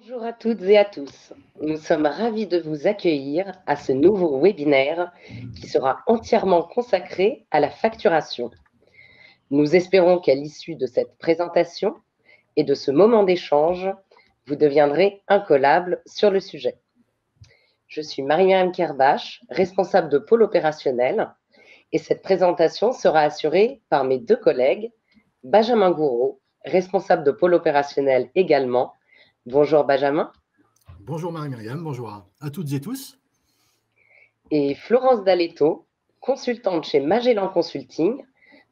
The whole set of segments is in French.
Bonjour à toutes et à tous. Nous sommes ravis de vous accueillir à ce nouveau webinaire qui sera entièrement consacré à la facturation. Nous espérons qu'à l'issue de cette présentation et de ce moment d'échange, vous deviendrez incollables sur le sujet. Je suis Marie-Myriam Kerbach, responsable de pôle opérationnel, et cette présentation sera assurée par mes deux collègues, Benjamin Gouraud, responsable de pôle opérationnel également. Bonjour Benjamin. Bonjour Marie-Myriam, bonjour à toutes et tous. Et Florence Daletto, consultante chez Magellan Consulting,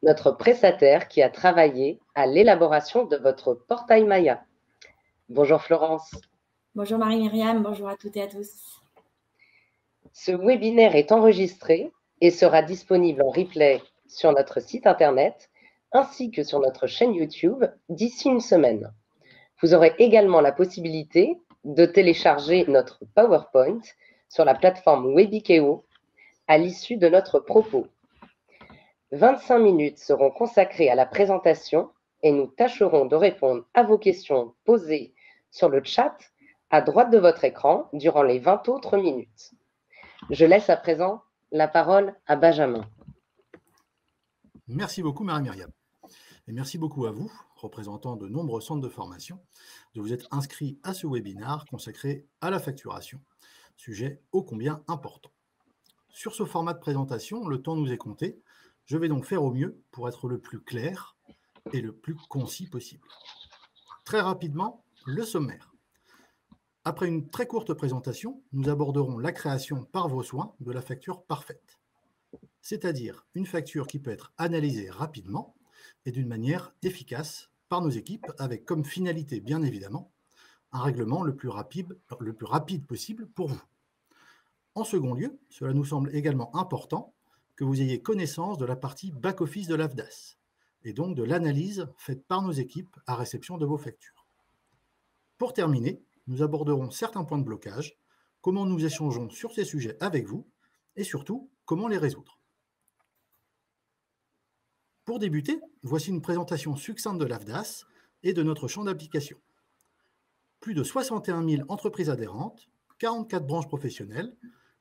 notre prestataire qui a travaillé à l'élaboration de votre portail Maya. Bonjour Florence. Bonjour Marie-Myriam, bonjour à toutes et à tous. Ce webinaire est enregistré et sera disponible en replay sur notre site internet ainsi que sur notre chaîne YouTube d'ici une semaine. Vous aurez également la possibilité de télécharger notre PowerPoint sur la plateforme Webikeo à l'issue de notre propos. 25 minutes seront consacrées à la présentation et nous tâcherons de répondre à vos questions posées sur le chat à droite de votre écran durant les 20 autres minutes. Je laisse à présent la parole à Benjamin. Merci beaucoup Marie-Myriam. Et merci beaucoup à vous, représentants de nombreux centres de formation, de vous être inscrits à ce webinaire consacré à la facturation, sujet ô combien important. Sur ce format de présentation, le temps nous est compté. Je vais donc faire au mieux pour être le plus clair et le plus concis possible. Très rapidement, le sommaire. Après une très courte présentation, nous aborderons la création par vos soins de la facture parfaite, c'est-à-dire une facture qui peut être analysée rapidement et d'une manière efficace par nos équipes, avec comme finalité, bien évidemment, un règlement le plus rapide possible pour vous. En second lieu, cela nous semble également important que vous ayez connaissance de la partie back-office de l'AFDAS, et donc de l'analyse faite par nos équipes à réception de vos factures. Pour terminer, nous aborderons certains points de blocage, comment nous échangeons sur ces sujets avec vous, et surtout, comment les résoudre. Pour débuter, voici une présentation succincte de l'AFDAS et de notre champ d'application. Plus de 61 000 entreprises adhérentes, 44 branches professionnelles,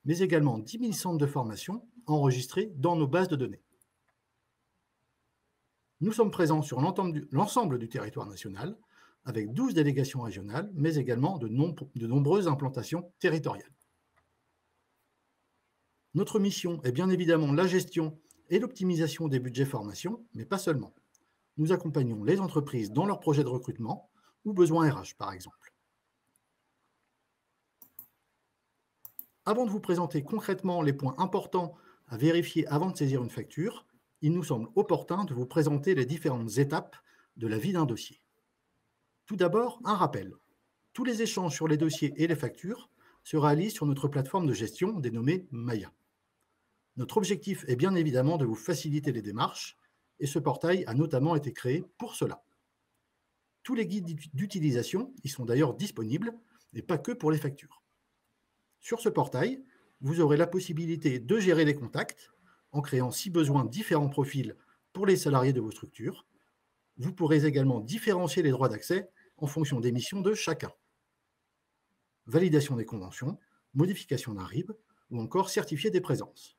mais également 10 000 centres de formation enregistrés dans nos bases de données. Nous sommes présents sur l'ensemble du territoire national, avec 12 délégations régionales, mais également de nombreuses implantations territoriales. Notre mission est bien évidemment la gestion et l'optimisation des budgets formation, mais pas seulement. Nous accompagnons les entreprises dans leurs projets de recrutement ou besoins RH, par exemple. Avant de vous présenter concrètement les points importants à vérifier avant de saisir une facture, il nous semble opportun de vous présenter les différentes étapes de la vie d'un dossier. Tout d'abord, un rappel. Tous les échanges sur les dossiers et les factures se réalisent sur notre plateforme de gestion dénommée Maya. Notre objectif est bien évidemment de vous faciliter les démarches, et ce portail a notamment été créé pour cela. Tous les guides d'utilisation y sont d'ailleurs disponibles, et pas que pour les factures. Sur ce portail, vous aurez la possibilité de gérer les contacts, en créant si besoin différents profils pour les salariés de vos structures. Vous pourrez également différencier les droits d'accès en fonction des missions de chacun. Validation des conventions, modification d'un RIB ou encore certifier des présences.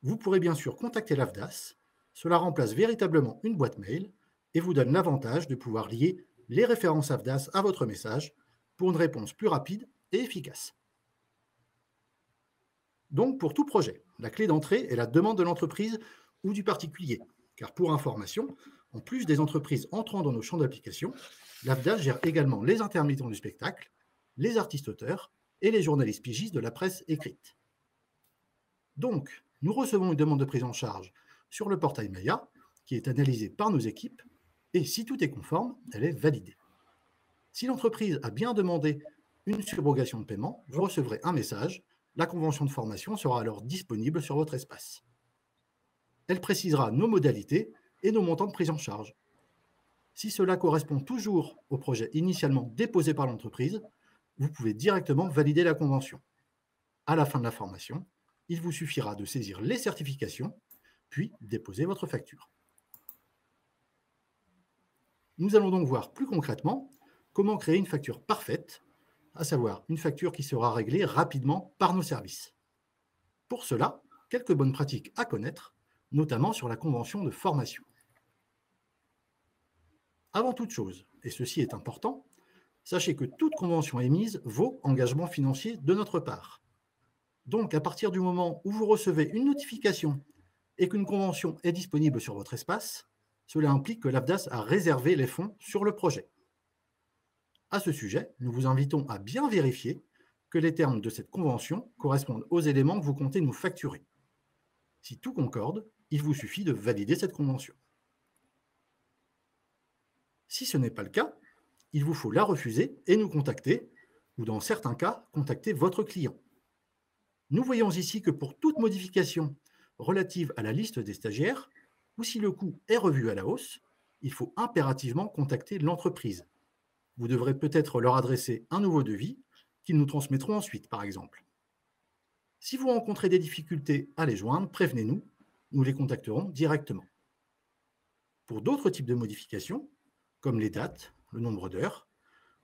Vous pourrez bien sûr contacter l'AFDAS. Cela remplace véritablement une boîte mail et vous donne l'avantage de pouvoir lier les références AFDAS à votre message pour une réponse plus rapide et efficace. Donc, pour tout projet, la clé d'entrée est la demande de l'entreprise ou du particulier, car pour information, en plus des entreprises entrant dans nos champs d'application, l'AFDAS gère également les intermittents du spectacle, les artistes-auteurs et les journalistes pigistes de la presse écrite. Donc, nous recevons une demande de prise en charge sur le portail Maya, qui est analysée par nos équipes, et si tout est conforme, elle est validée. Si l'entreprise a bien demandé une subrogation de paiement, vous recevrez un message. La convention de formation sera alors disponible sur votre espace. Elle précisera nos modalités et nos montants de prise en charge. Si cela correspond toujours au projet initialement déposé par l'entreprise, vous pouvez directement valider la convention. À la fin de la formation, il vous suffira de saisir les certifications, puis déposer votre facture. Nous allons donc voir plus concrètement comment créer une facture parfaite à savoir une facture qui sera réglée rapidement par nos services. Pour cela, quelques bonnes pratiques à connaître, notamment sur la convention de formation. Avant toute chose, et ceci est important, sachez que toute convention émise vaut engagement financier de notre part. Donc, à partir du moment où vous recevez une notification et qu'une convention est disponible sur votre espace, cela implique que l'AFDAS a réservé les fonds sur le projet. À ce sujet, nous vous invitons à bien vérifier que les termes de cette convention correspondent aux éléments que vous comptez nous facturer. Si tout concorde, il vous suffit de valider cette convention. Si ce n'est pas le cas, il vous faut la refuser et nous contacter, ou dans certains cas, contacter votre client. Nous voyons ici que pour toute modification relative à la liste des stagiaires, ou si le coût est revu à la hausse, il faut impérativement contacter l'entreprise. Vous devrez peut-être leur adresser un nouveau devis qu'ils nous transmettront ensuite, par exemple. Si vous rencontrez des difficultés à les joindre, prévenez-nous, nous les contacterons directement. Pour d'autres types de modifications, comme les dates, le nombre d'heures,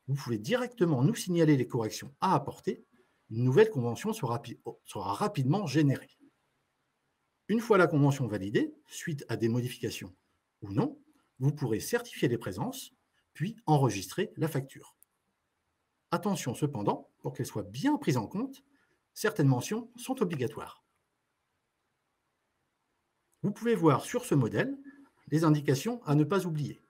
vous pouvez directement nous signaler les corrections à apporter. Une nouvelle convention sera rapidement générée. Une fois la convention validée, suite à des modifications ou non, vous pourrez certifier les présences, puis enregistrer la facture. Attention cependant, pour qu'elle soit bien prise en compte, certaines mentions sont obligatoires. Vous pouvez voir sur ce modèle les indications à ne pas oublier.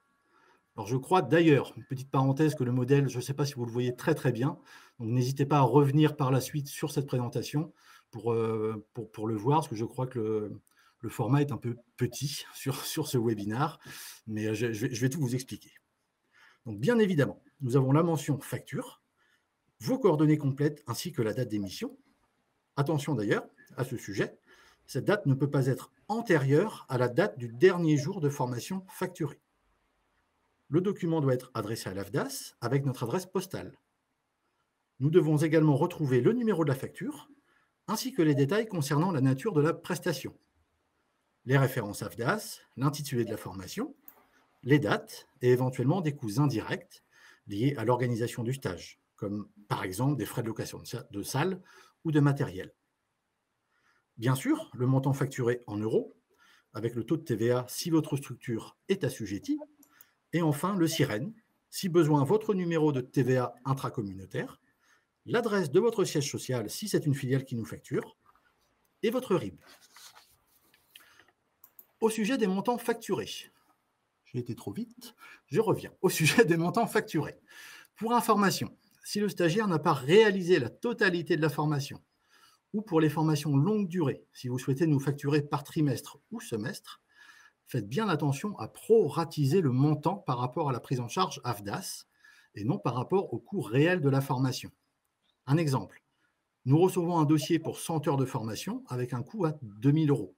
Alors je crois d'ailleurs, une petite parenthèse, que le modèle, je ne sais pas si vous le voyez très très bien, donc n'hésitez pas à revenir par la suite sur cette présentation pour le voir, parce que je crois que le format est un peu petit sur ce webinaire, mais je vais tout vous expliquer. Donc bien évidemment, nous avons la mention facture, vos coordonnées complètes ainsi que la date d'émission. Attention d'ailleurs à ce sujet, cette date ne peut pas être antérieure à la date du dernier jour de formation facturée. Le document doit être adressé à l'AFDAS avec notre adresse postale. Nous devons également retrouver le numéro de la facture, ainsi que les détails concernant la nature de la prestation. Les références AFDAS, l'intitulé de la formation, les dates et éventuellement des coûts indirects liés à l'organisation du stage, comme par exemple des frais de location de salle ou de matériel. Bien sûr, le montant facturé en euros, avec le taux de TVA si votre structure est assujettie, et enfin, le SIREN, si besoin, votre numéro de TVA intracommunautaire, l'adresse de votre siège social si c'est une filiale qui nous facture, et votre RIB. Au sujet des montants facturés, j'ai été trop vite, je reviens. Au sujet des montants facturés. Pour information, si le stagiaire n'a pas réalisé la totalité de la formation, ou pour les formations longue durée, si vous souhaitez nous facturer par trimestre ou semestre, faites bien attention à proratiser le montant par rapport à la prise en charge AFDAS et non par rapport au coût réel de la formation. Un exemple, nous recevons un dossier pour 100 heures de formation avec un coût à 2 000 €.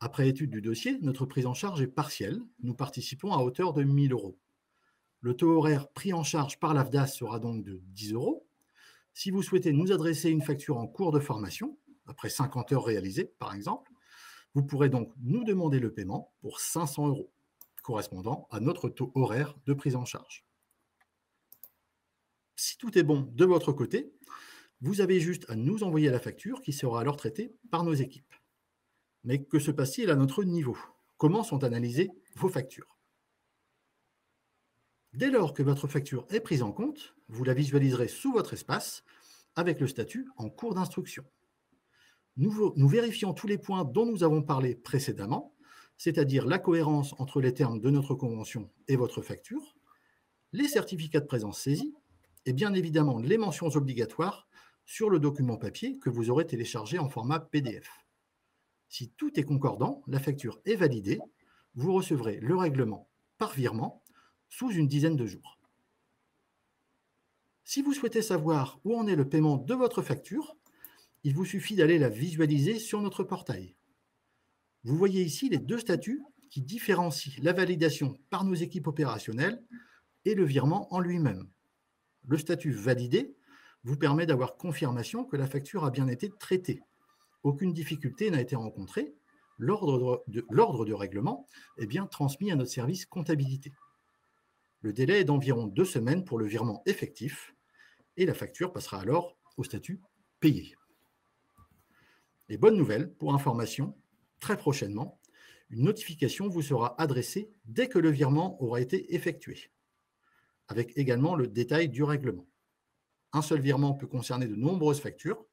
Après étude du dossier, notre prise en charge est partielle. Nous participons à hauteur de 1 000 €. Le taux horaire pris en charge par l'AFDAS sera donc de 10 €. Si vous souhaitez nous adresser une facture en cours de formation, après 50 heures réalisées par exemple, vous pourrez donc nous demander le paiement pour 500 €, correspondant à notre taux horaire de prise en charge. Si tout est bon de votre côté, vous avez juste à nous envoyer la facture qui sera alors traitée par nos équipes. Mais que se passe-t-il à notre niveau? Comment sont analysées vos factures? Dès lors que votre facture est prise en compte, vous la visualiserez sous votre espace avec le statut en cours d'instruction. Nous vérifions tous les points dont nous avons parlé précédemment, c'est-à-dire la cohérence entre les termes de notre convention et votre facture, les certificats de présence saisis et bien évidemment les mentions obligatoires sur le document papier que vous aurez téléchargé en format PDF. Si tout est concordant, la facture est validée, vous recevrez le règlement par virement sous une dizaine de jours. Si vous souhaitez savoir où en est le paiement de votre facture, il vous suffit d'aller la visualiser sur notre portail. Vous voyez ici les deux statuts qui différencient la validation par nos équipes opérationnelles et le virement en lui-même. Le statut validé vous permet d'avoir confirmation que la facture a bien été traitée. Aucune difficulté n'a été rencontrée. L'ordre de règlement est bien transmis à notre service comptabilité. Le délai est d'environ 2 semaines pour le virement effectif et la facture passera alors au statut payé. Et bonne nouvelle, pour information, très prochainement, une notification vous sera adressée dès que le virement aura été effectué, avec également le détail du règlement. Un seul virement peut concerner de nombreuses factures.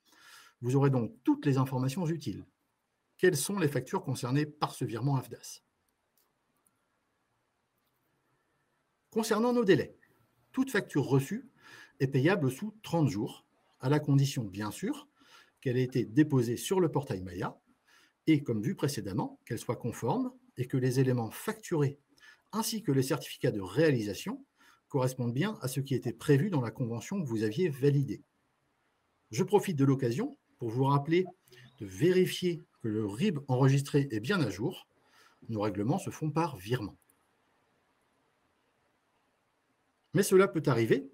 Vous aurez donc toutes les informations utiles. Quelles sont les factures concernées par ce virement AFDAS? Concernant nos délais, toute facture reçue est payable sous 30 jours, à la condition, bien sûr, qu'elle ait été déposée sur le portail Maya et, comme vu précédemment, qu'elle soit conforme et que les éléments facturés ainsi que les certificats de réalisation correspondent bien à ce qui était prévu dans la convention que vous aviez validée. Je profite de l'occasion pour vous rappeler de vérifier que le RIB enregistré est bien à jour. Nos règlements se font par virement. Mais cela peut arriver,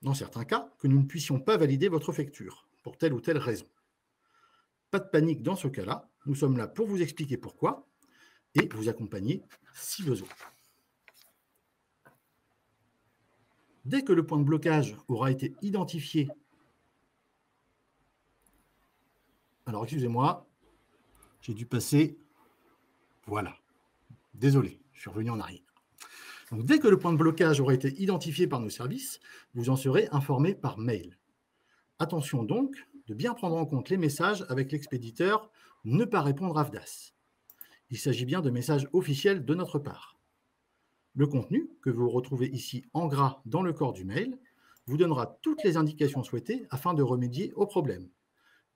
dans certains cas, que nous ne puissions pas valider votre facture, pour telle ou telle raison. Pas de panique dans ce cas-là, nous sommes là pour vous expliquer pourquoi et vous accompagner si besoin. Dès que le point de blocage aura été identifié, alors excusez-moi, j'ai dû passer, voilà, désolé, je suis revenu en arrière. Donc, dès que le point de blocage aura été identifié par nos services, vous en serez informé par mail. Attention donc de bien prendre en compte les messages avec l'expéditeur « Ne pas répondre AFDAS ». Il s'agit bien de messages officiels de notre part. Le contenu, que vous retrouvez ici en gras dans le corps du mail, vous donnera toutes les indications souhaitées afin de remédier au problème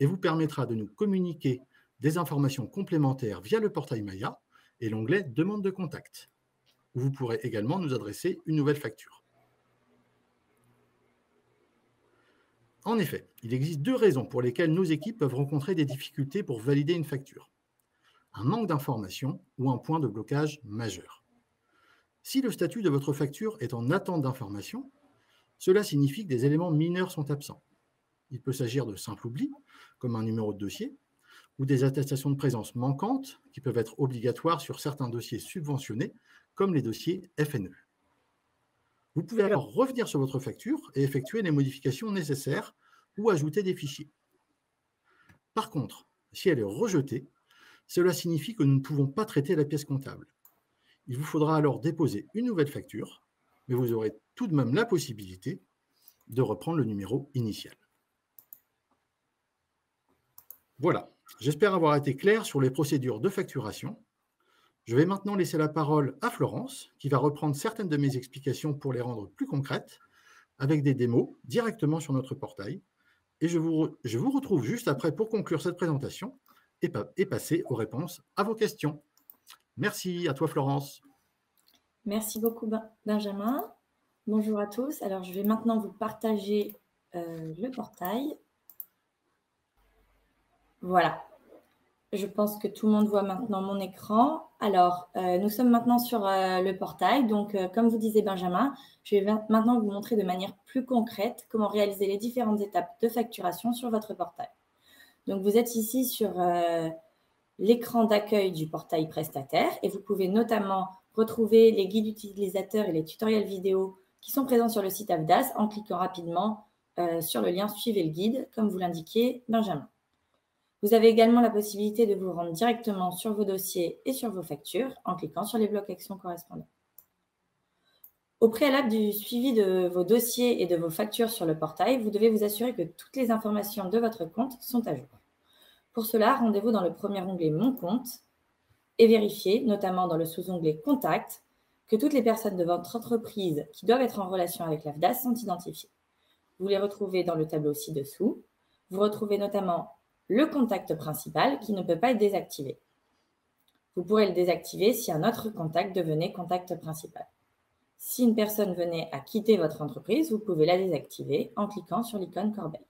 et vous permettra de nous communiquer des informations complémentaires via le portail Maya et l'onglet « Demande de contact ». Vous pourrez également nous adresser une nouvelle facture. En effet, il existe deux raisons pour lesquelles nos équipes peuvent rencontrer des difficultés pour valider une facture. Un manque d'information ou un point de blocage majeur. Si le statut de votre facture est en attente d'information, cela signifie que des éléments mineurs sont absents. Il peut s'agir de simples oublis, comme un numéro de dossier, ou des attestations de présence manquantes qui peuvent être obligatoires sur certains dossiers subventionnés, comme les dossiers FNE. Vous pouvez alors revenir sur votre facture et effectuer les modifications nécessaires ou ajouter des fichiers. Par contre, si elle est rejetée, cela signifie que nous ne pouvons pas traiter la pièce comptable. Il vous faudra alors déposer une nouvelle facture, mais vous aurez tout de même la possibilité de reprendre le numéro initial. Voilà, j'espère avoir été clair sur les procédures de facturation. Je vais maintenant laisser la parole à Florence, qui va reprendre certaines de mes explications pour les rendre plus concrètes, avec des démos directement sur notre portail. Et je vous retrouve juste après pour conclure cette présentation et passer aux réponses à vos questions. Merci, à toi Florence. Merci beaucoup Benjamin. Bonjour à tous. Alors, je vais maintenant vous partager le portail. Voilà. Je pense que tout le monde voit maintenant mon écran. Alors, nous sommes maintenant sur le portail. Donc, comme vous disait Benjamin, je vais maintenant vous montrer de manière plus concrète comment réaliser les différentes étapes de facturation sur votre portail. Donc, vous êtes ici sur l'écran d'accueil du portail prestataire et vous pouvez notamment retrouver les guides utilisateurs et les tutoriels vidéo qui sont présents sur le site AFDAS en cliquant rapidement sur le lien « Suivez le guide » comme vous l'indiquait Benjamin. Vous avez également la possibilité de vous rendre directement sur vos dossiers et sur vos factures en cliquant sur les blocs actions correspondants. Au préalable du suivi de vos dossiers et de vos factures sur le portail, vous devez vous assurer que toutes les informations de votre compte sont à jour. Pour cela, rendez-vous dans le premier onglet « Mon compte » et vérifiez, notamment dans le sous-onglet « Contact », que toutes les personnes de votre entreprise qui doivent être en relation avec l'AFDAS sont identifiées. Vous les retrouvez dans le tableau ci-dessous. Vous retrouvez notamment le contact principal qui ne peut pas être désactivé. Vous pourrez le désactiver si un autre contact devenait contact principal. Si une personne venait à quitter votre entreprise, vous pouvez la désactiver en cliquant sur l'icône corbeille.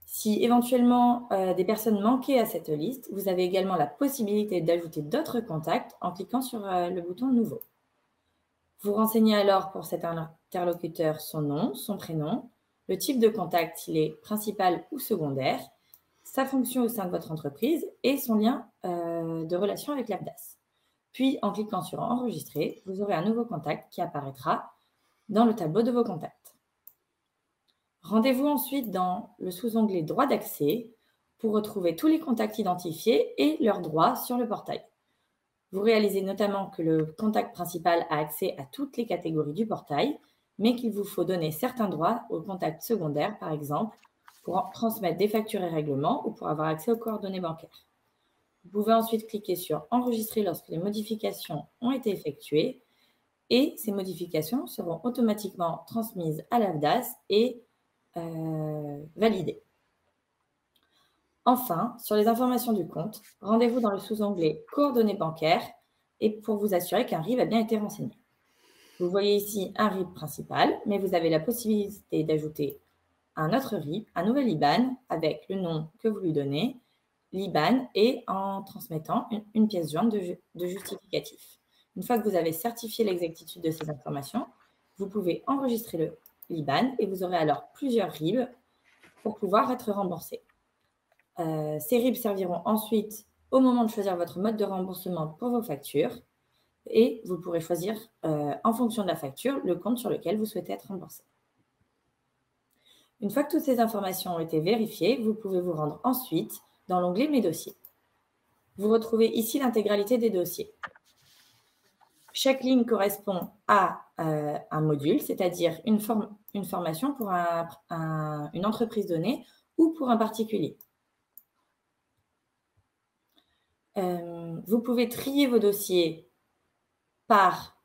Si éventuellement des personnes manquaient à cette liste, vous avez également la possibilité d'ajouter d'autres contacts en cliquant sur le bouton « Nouveau ». Vous renseignez alors pour cet interlocuteur son nom, son prénom, le type de contact, s'il est principal ou secondaire, sa fonction au sein de votre entreprise et son lien de relation avec l'AFDAS. Puis, en cliquant sur « Enregistrer », vous aurez un nouveau contact qui apparaîtra dans le tableau de vos contacts. Rendez-vous ensuite dans le sous-onglet « Droits d'accès » pour retrouver tous les contacts identifiés et leurs droits sur le portail. Vous réalisez notamment que le contact principal a accès à toutes les catégories du portail, mais qu'il vous faut donner certains droits aux contacts secondaires, par exemple, pour transmettre des factures et règlements ou pour avoir accès aux coordonnées bancaires. Vous pouvez ensuite cliquer sur « Enregistrer lorsque les modifications ont été effectuées » et ces modifications seront automatiquement transmises à l'AFDAS et validées. Enfin, sur les informations du compte, rendez-vous dans le sous-onglet « Coordonnées bancaires » et pour vous assurer qu'un RIB a bien été renseigné. Vous voyez ici un RIB principal, mais vous avez la possibilité d'ajouter un autre RIB, un nouvel IBAN avec le nom que vous lui donnez, l'IBAN et en transmettant une pièce jointe de justificatif. Une fois que vous avez certifié l'exactitude de ces informations, vous pouvez enregistrer l'IBAN et vous aurez alors plusieurs RIB pour pouvoir être remboursé. Ces RIB serviront ensuite au moment de choisir votre mode de remboursement pour vos factures et vous pourrez choisir, en fonction de la facture, le compte sur lequel vous souhaitez être remboursé. Une fois que toutes ces informations ont été vérifiées, vous pouvez vous rendre ensuite dans l'onglet « Mes dossiers ». Vous retrouvez ici l'intégralité des dossiers. Chaque ligne correspond à un module, c'est-à-dire une formation pour une entreprise donnée ou pour un particulier. Vous pouvez trier vos dossiers par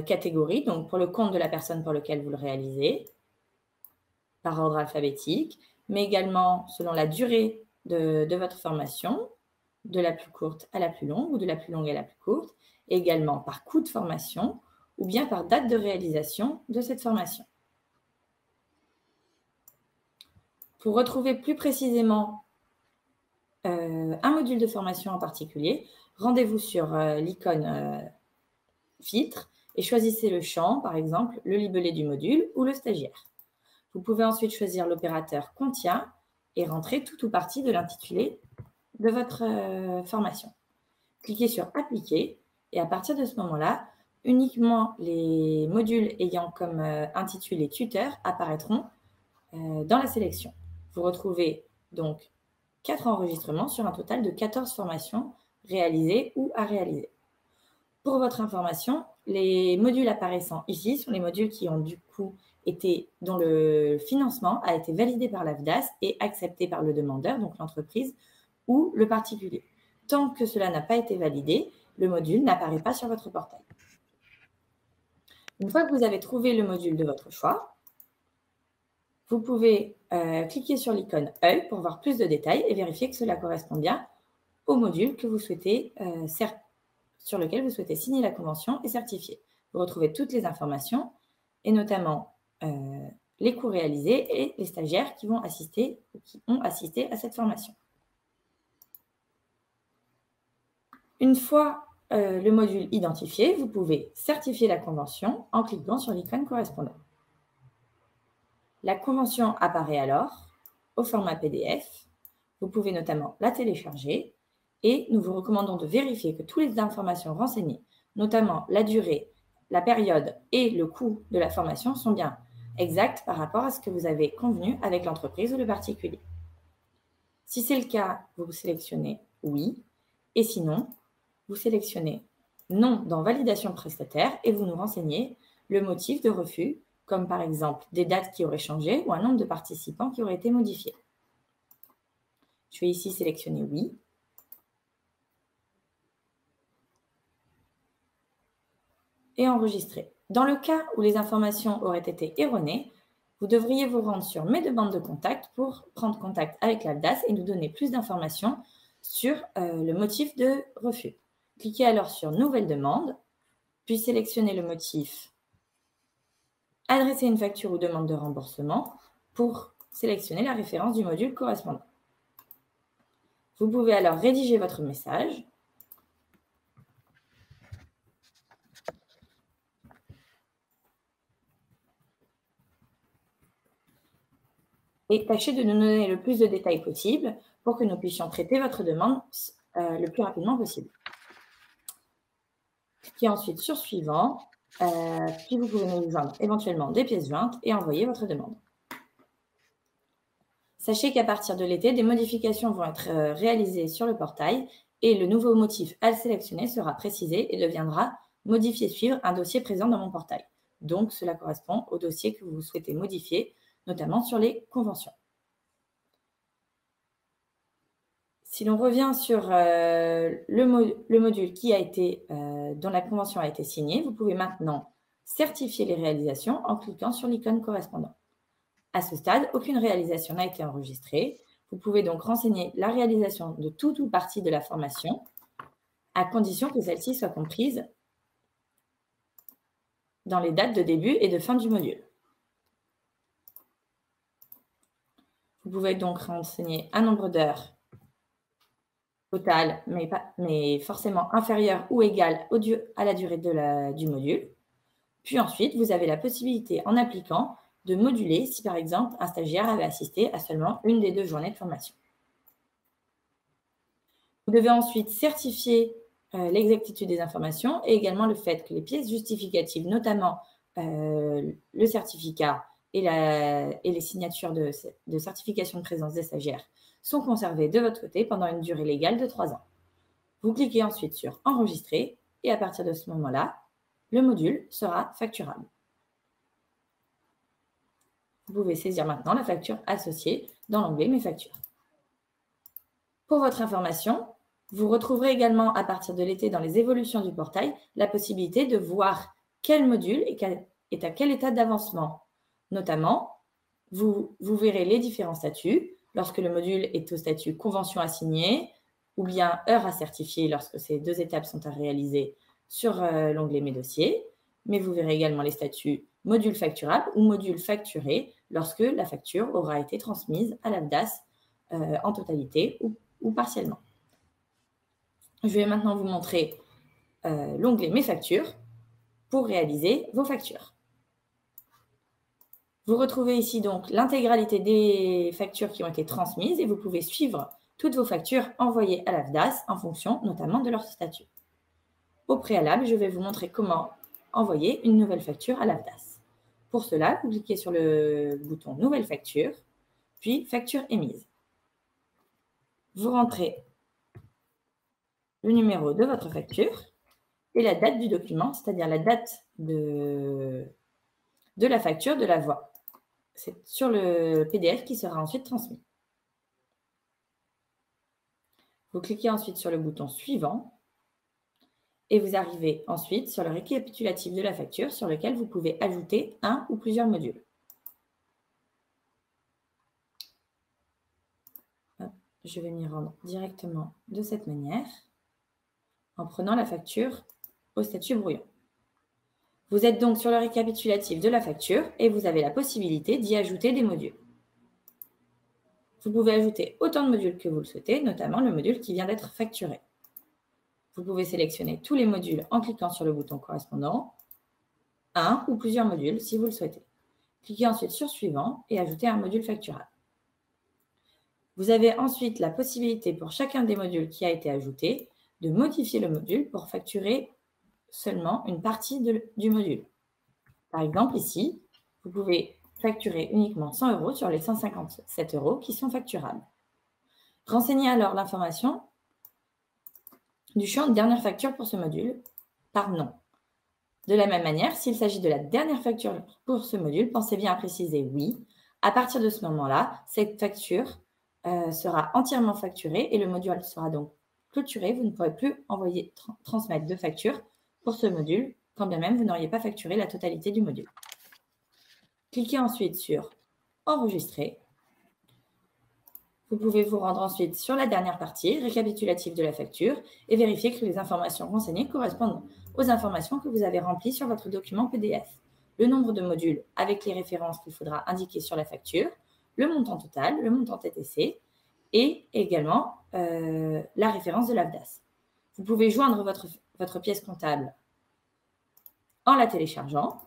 catégorie, donc pour le compte de la personne pour lequel vous le réalisez, par ordre alphabétique, mais également selon la durée de votre formation, de la plus courte à la plus longue ou de la plus longue à la plus courte, et également par coût de formation ou bien par date de réalisation de cette formation. Pour retrouver plus précisément un module de formation en particulier, rendez-vous sur l'icône filtre et choisissez le champ, par exemple, le libellé du module ou le stagiaire. Vous pouvez ensuite choisir l'opérateur contient et rentrer tout ou partie de l'intitulé de votre formation. Cliquez sur appliquer et à partir de ce moment-là, uniquement les modules ayant comme intitulé tuteur apparaîtront dans la sélection. Vous retrouvez donc 4 enregistrements sur un total de 14 formations réalisées ou à réaliser. Pour votre information, les modules apparaissant ici sont les modules qui ont du coup dont le financement a été validé par l'AFDAS et accepté par le demandeur, donc l'entreprise ou le particulier. Tant que cela n'a pas été validé, le module n'apparaît pas sur votre portail. Une fois que vous avez trouvé le module de votre choix, vous pouvez cliquer sur l'icône « œil » pour voir plus de détails et vérifier que cela correspond bien au module que vous souhaitez, sur lequel vous souhaitez signer la convention et certifier. Vous retrouvez toutes les informations et notamment les cours réalisés et les stagiaires qui vont assister ou qui ont assisté à cette formation. Une fois le module identifié, vous pouvez certifier la convention en cliquant sur l'icône correspondante. La convention apparaît alors au format PDF. Vous pouvez notamment la télécharger et nous vous recommandons de vérifier que toutes les informations renseignées, notamment la durée, la période et le coût de la formation sont bien exactes par rapport à ce que vous avez convenu avec l'entreprise ou le particulier. Si c'est le cas, vous sélectionnez « Oui » et sinon, vous sélectionnez « Non » dans « Validation prestataire » et vous nous renseignez le motif de refus, comme par exemple des dates qui auraient changé ou un nombre de participants qui aurait été modifié. Je vais ici sélectionner « Oui » et enregistrer. Dans le cas où les informations auraient été erronées, vous devriez vous rendre sur « Mes demandes de contact » pour prendre contact avec l'AFDAS et nous donner plus d'informations sur le motif de refus. Cliquez alors sur « Nouvelle demande », puis sélectionnez le motif « Adresser une facture ou demande de remboursement » pour sélectionner la référence du module correspondant. Vous pouvez alors rédiger votre message et tâchez de nous donner le plus de détails possible pour que nous puissions traiter votre demande le plus rapidement possible. Cliquez ensuite sur « Suivant », puis vous pouvez nous joindre éventuellement des pièces jointes et envoyer votre demande. Sachez qu'à partir de l'été, des modifications vont être réalisées sur le portail et le nouveau motif à sélectionner sera précisé et deviendra « Modifier suivre un dossier présent dans mon portail ». Donc, cela correspond au dossier que vous souhaitez modifier, notamment sur les conventions. Si l'on revient sur le module qui a été, dont la convention a été signée, vous pouvez maintenant certifier les réalisations en cliquant sur l'icône correspondant. À ce stade, aucune réalisation n'a été enregistrée. Vous pouvez donc renseigner la réalisation de toute ou partie de la formation, à condition que celle-ci soit comprise dans les dates de début et de fin du module. Vous pouvez donc renseigner un nombre d'heures total, mais forcément inférieur ou égal à la durée du module. Puis ensuite, vous avez la possibilité, en appliquant, de moduler si par exemple un stagiaire avait assisté à seulement une des 2 journées de formation. Vous devez ensuite certifier l'exactitude des informations et également le fait que les pièces justificatives, notamment le certificat et les signatures de certification de présence des stagiaires, sont conservées de votre côté pendant une durée légale de 3 ans. Vous cliquez ensuite sur « Enregistrer » et à partir de ce moment-là, le module sera facturable. Vous pouvez saisir maintenant la facture associée dans l'onglet « Mes factures ». Pour votre information, vous retrouverez également à partir de l'été dans les évolutions du portail la possibilité de voir quel module est à quel état d'avancement. Notamment, vous verrez les différents statuts lorsque le module est au statut convention à signer ou bien heure à certifier lorsque ces 2 étapes sont à réaliser sur l'onglet Mes dossiers. Mais vous verrez également les statuts module facturable ou module facturé lorsque la facture aura été transmise à l'AFDAS en totalité ou partiellement. Je vais maintenant vous montrer l'onglet Mes factures pour réaliser vos factures. Vous retrouvez ici donc l'intégralité des factures qui ont été transmises et vous pouvez suivre toutes vos factures envoyées à l'AFDAS en fonction notamment de leur statut. Au préalable, je vais vous montrer comment envoyer une nouvelle facture à l'AFDAS. Pour cela, vous cliquez sur le bouton « Nouvelle facture », puis « Facture émise ». Vous rentrez le numéro de votre facture et la date du document, c'est-à-dire la date de la facture de la voie. C'est sur le PDF qui sera ensuite transmis. Vous cliquez ensuite sur le bouton « Suivant » et vous arrivez ensuite sur le récapitulatif de la facture sur lequel vous pouvez ajouter un ou plusieurs modules. Je vais m'y rendre directement de cette manière en prenant la facture au statut brouillon. Vous êtes donc sur le récapitulatif de la facture et vous avez la possibilité d'y ajouter des modules. Vous pouvez ajouter autant de modules que vous le souhaitez, notamment le module qui vient d'être facturé. Vous pouvez sélectionner tous les modules en cliquant sur le bouton correspondant, un ou plusieurs modules si vous le souhaitez. Cliquez ensuite sur « Suivant » et ajoutez un module facturable. Vous avez ensuite la possibilité pour chacun des modules qui a été ajouté de modifier le module pour facturer seulement une partie du module. Par exemple, ici, vous pouvez facturer uniquement 100 € sur les 157 € qui sont facturables. Renseignez alors l'information du champ « Dernière facture » pour ce module par nom. De la même manière, s'il s'agit de la dernière facture pour ce module, pensez bien à préciser « Oui ». À partir de ce moment-là, cette facture sera entièrement facturée et le module sera donc clôturé. Vous ne pourrez plus transmettre de facture pour ce module, quand bien même vous n'auriez pas facturé la totalité du module. Cliquez ensuite sur « Enregistrer ». Vous pouvez vous rendre ensuite sur la dernière partie, récapitulatif de la facture, et vérifier que les informations renseignées correspondent aux informations que vous avez remplies sur votre document PDF. Le nombre de modules avec les références qu'il faudra indiquer sur la facture, le montant total, le montant TTC, et également la référence de l'AFDAS. Vous pouvez joindre votre pièce comptable en la téléchargeant.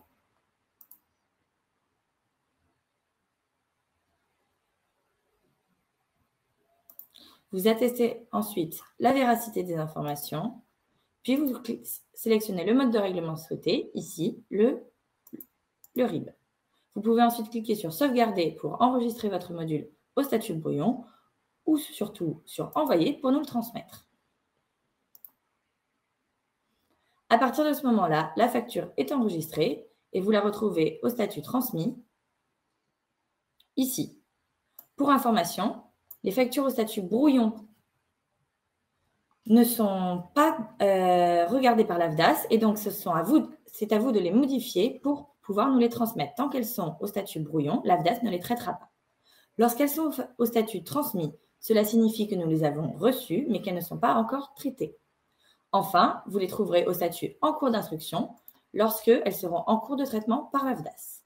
Vous attestez ensuite la véracité des informations, puis vous sélectionnez le mode de règlement souhaité, ici le RIB. Vous pouvez ensuite cliquer sur « Sauvegarder » pour enregistrer votre module au statut brouillon ou surtout sur envoyer pour nous le transmettre. À partir de ce moment-là, la facture est enregistrée et vous la retrouvez au statut transmis ici. Pour information, les factures au statut brouillon ne sont pas regardées par l'AFDAS et donc c'est à vous de les modifier pour pouvoir nous les transmettre. Tant qu'elles sont au statut brouillon, l'AFDAS ne les traitera pas. Lorsqu'elles sont au statut transmis, cela signifie que nous les avons reçues mais qu'elles ne sont pas encore traitées. Enfin, vous les trouverez au statut en cours d'instruction lorsqu'elles seront en cours de traitement par l'AFDAS.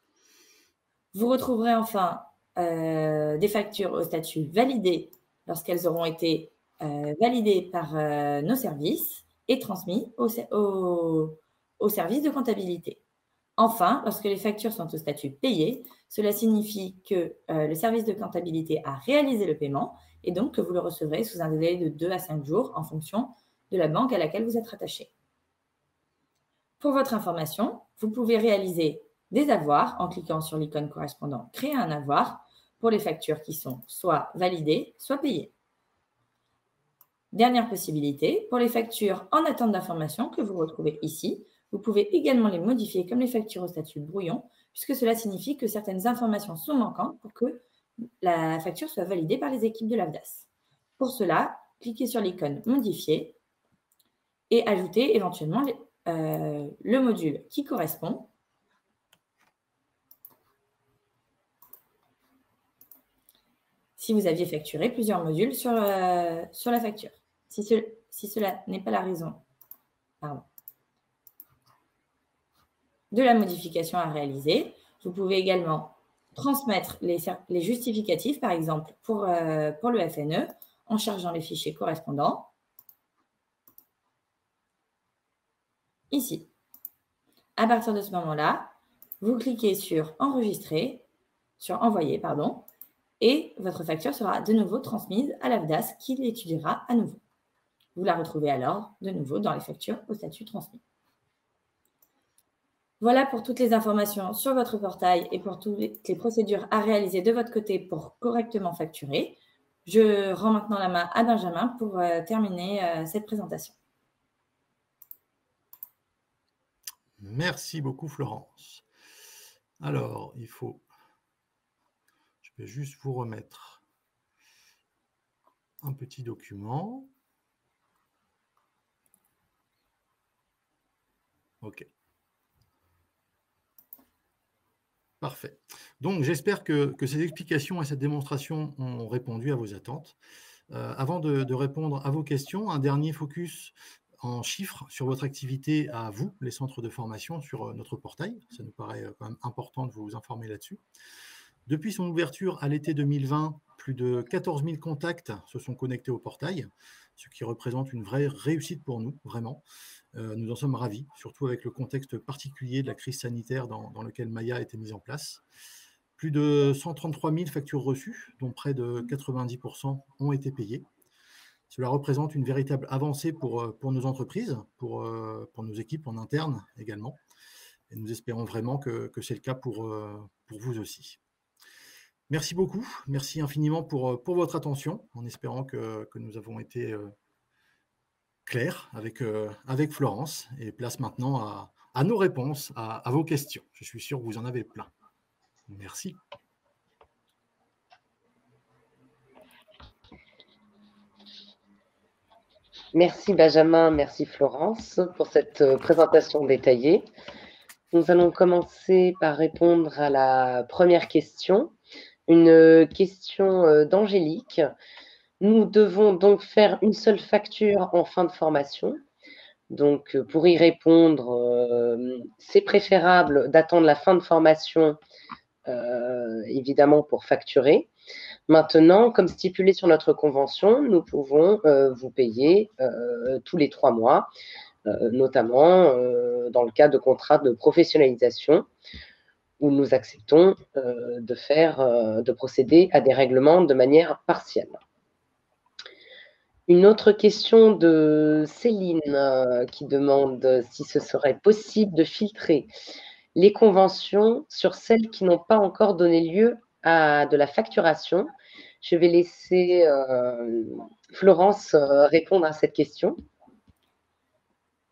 Vous retrouverez enfin des factures au statut validé lorsqu'elles auront été validées par nos services et transmises au service de comptabilité. Enfin, lorsque les factures sont au statut payé, cela signifie que le service de comptabilité a réalisé le paiement et donc que vous le recevrez sous un délai de 2 à 5 jours en fonction de la banque à laquelle vous êtes rattaché. Pour votre information, vous pouvez réaliser des avoirs en cliquant sur l'icône correspondant « Créer un avoir » pour les factures qui sont soit validées, soit payées. Dernière possibilité, pour les factures en attente d'information que vous retrouvez ici, vous pouvez également les modifier comme les factures au statut brouillon, puisque cela signifie que certaines informations sont manquantes pour que la facture soit validée par les équipes de l'AFDAS. Pour cela, cliquez sur l'icône « Modifier » et ajoutez éventuellement le module qui correspond. Si vous aviez facturé plusieurs modules sur la facture. Si cela n'est pas la raison de la modification à réaliser, vous pouvez également transmettre les justificatifs, par exemple pour le FNE, en chargeant les fichiers correspondants. Ici. À partir de ce moment-là, vous cliquez sur « Enregistrer », sur « Envoyer », pardon, et votre facture sera de nouveau transmise à l'AFDAS qui l'étudiera à nouveau. Vous la retrouvez alors de nouveau dans les factures au statut transmis. Voilà pour toutes les informations sur votre portail et pour toutes les procédures à réaliser de votre côté pour correctement facturer. Je rends maintenant la main à Benjamin pour terminer cette présentation. Merci beaucoup, Florence. Alors, je vais juste vous remettre un petit document. OK. Parfait. Donc, j'espère que ces explications et cette démonstration ont répondu à vos attentes. Avant de répondre à vos questions, un dernier focus en chiffres sur votre activité à vous, les centres de formation, sur notre portail. Ça nous paraît quand même important de vous informer là-dessus. Depuis son ouverture à l'été 2020, plus de 14 000 contacts se sont connectés au portail, ce qui représente une vraie réussite pour nous, vraiment. Nous en sommes ravis, surtout avec le contexte particulier de la crise sanitaire dans lequel Maya a été mise en place. Plus de 133 000 factures reçues, dont près de 90% ont été payées. Cela représente une véritable avancée pour nos entreprises, pour nos équipes en interne également. Et nous espérons vraiment que c'est le cas pour vous aussi. Merci beaucoup, merci infiniment pour votre attention, en espérant que nous avons été clairs avec Florence. Et place maintenant à nos réponses, à vos questions. Je suis sûr que vous en avez plein. Merci. Merci Benjamin, merci Florence pour cette présentation détaillée. Nous allons commencer par répondre à la première question, une question d'Angélique. Nous devons donc faire une seule facture en fin de formation. Donc, pour y répondre, c'est préférable d'attendre la fin de formation, évidemment, pour facturer. Maintenant, comme stipulé sur notre convention, nous pouvons vous payer tous les 3 mois, notamment dans le cas de contrats de professionnalisation où nous acceptons de procéder à des règlements de manière partielle. Une autre question de Céline qui demande si ce serait possible de filtrer les conventions sur celles qui n'ont pas encore donné lieu à de la facturation, Je vais laisser Florence répondre à cette question.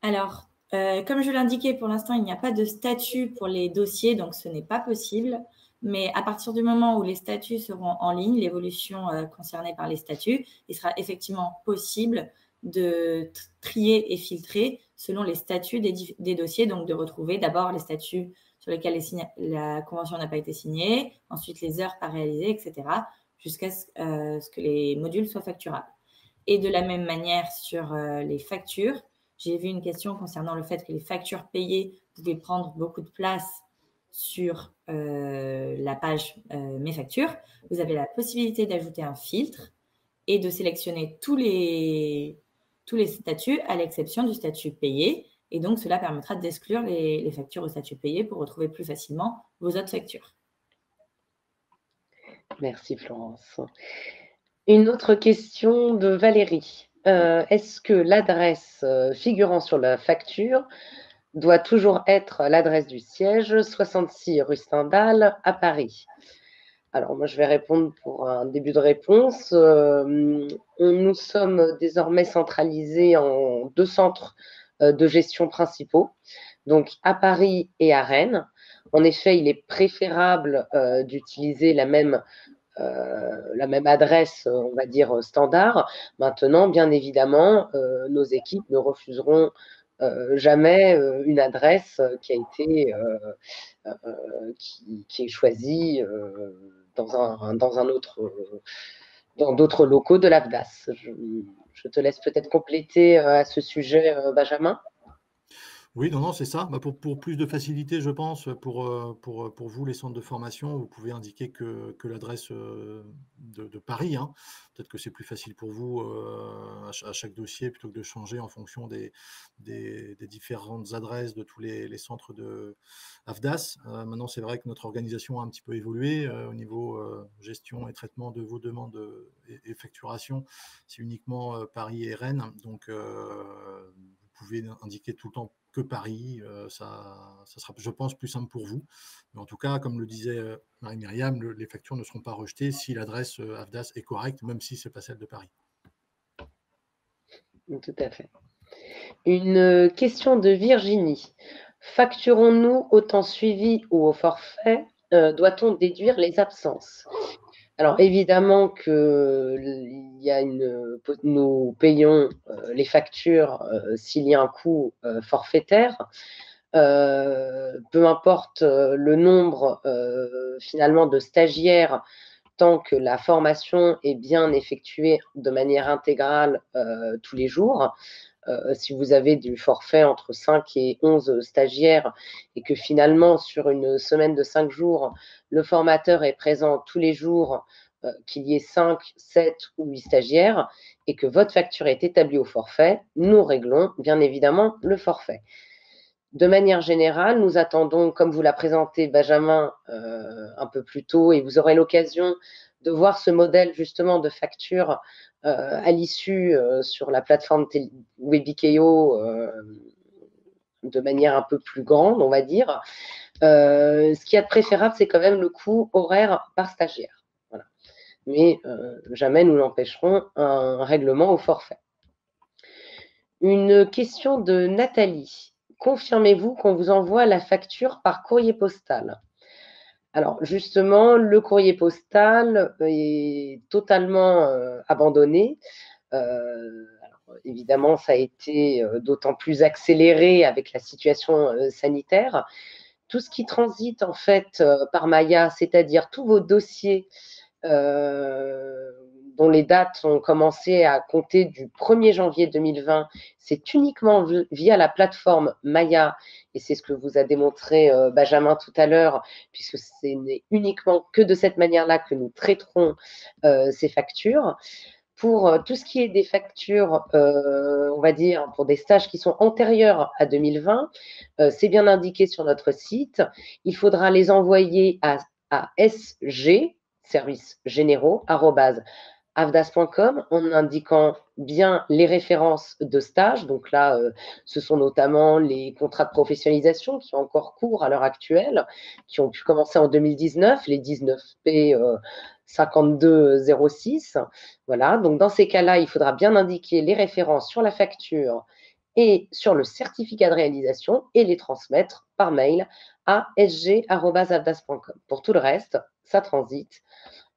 Alors, comme je l'indiquais, pour l'instant, il n'y a pas de statut pour les dossiers, donc ce n'est pas possible. Mais à partir du moment où les statuts seront en ligne, l'évolution concernée par les statuts, il sera effectivement possible de trier et filtrer selon les statuts des dossiers, donc de retrouver d'abord les statuts sur lesquels la convention n'a pas été signée, ensuite les heures pas réalisées, etc., jusqu'à ce que les modules soient facturables. Et de la même manière sur les factures, j'ai vu une question concernant le fait que les factures payées pouvaient prendre beaucoup de place sur la page Mes factures. Vous avez la possibilité d'ajouter un filtre et de sélectionner tous les statuts à l'exception du statut payé. Et donc, cela permettra d'exclure les factures au statut payé pour retrouver plus facilement vos autres factures. Merci Florence. Une autre question de Valérie. Est-ce que l'adresse figurant sur la facture doit toujours être l'adresse du siège, 66 rue Stendhal à Paris? Alors, moi, je vais répondre pour un début de réponse. Nous sommes désormais centralisés en 2 centres de gestion principaux, donc à Paris et à Rennes. En effet, il est préférable d'utiliser la même adresse, on va dire, standard. Maintenant, bien évidemment, nos équipes ne refuseront jamais une adresse qui a été qui est choisie dans d'autres locaux de l'AFDAS. Je te laisse peut-être compléter à ce sujet, Benjamin. Oui, non, c'est ça. Pour plus de facilité, je pense, pour vous, les centres de formation, vous pouvez indiquer que l'adresse de Paris, hein. Peut-être que c'est plus facile pour vous à chaque dossier, plutôt que de changer en fonction des différentes adresses de tous les centres de AFDAS. Maintenant, c'est vrai que notre organisation a un petit peu évolué au niveau gestion et traitement de vos demandes et facturation. C'est uniquement Paris et Rennes. Donc, vous pouvez indiquer tout le temps que Paris, ça sera, je pense, plus simple pour vous. Mais en tout cas, comme le disait Marie-Myriam, les factures ne seront pas rejetées si l'adresse AFDAS est correcte, même si ce n'est pas celle de Paris. Tout à fait. Une question de Virginie. Facturons-nous au temps suivi ou au forfait? Doit-on déduire les absences? Alors évidemment que nous payons les factures s'il y a un coût forfaitaire. Peu importe le nombre finalement de stagiaires, tant que la formation est bien effectuée de manière intégrale tous les jours. Si vous avez du forfait entre 5 et 11 stagiaires et que finalement, sur une semaine de 5 jours, le formateur est présent tous les jours, qu'il y ait 5, 7 ou 8 stagiaires et que votre facture est établie au forfait, nous réglons bien évidemment le forfait. De manière générale, nous attendons, comme vous l'a présenté Benjamin un peu plus tôt, et vous aurez l'occasion de voir ce modèle justement de facture à l'issue sur la plateforme Webikeo de manière un peu plus grande, on va dire. Ce qu'il y a de préférable, c'est quand même le coût horaire par stagiaire. Voilà. Mais jamais nous n'empêcherons un règlement au forfait. Une question de Nathalie. Confirmez-vous qu'on vous envoie la facture par courrier postal? Alors, justement, le courrier postal est totalement abandonné. Alors, évidemment, ça a été d'autant plus accéléré avec la situation sanitaire. Tout ce qui transite, en fait, par Maya, c'est-à-dire tous vos dossiers dont les dates ont commencé à compter du 1er janvier 2020, c'est uniquement via la plateforme Maya, et c'est ce que vous a démontré Benjamin tout à l'heure, puisque ce n'est uniquement que de cette manière-là que nous traiterons ces factures. Pour tout ce qui est des factures, on va dire, pour des stages qui sont antérieurs à 2020, c'est bien indiqué sur notre site. Il faudra les envoyer à SG, services généraux, @avdas.com, en indiquant bien les références de stage. Donc là, ce sont notamment les contrats de professionnalisation qui ont encore cours à l'heure actuelle, qui ont pu commencer en 2019, les 19P 5206. Voilà, donc dans ces cas-là, il faudra bien indiquer les références sur la facture et sur le certificat de réalisation et les transmettre par mail à sg@avdas.com. Pour tout le reste, ça transite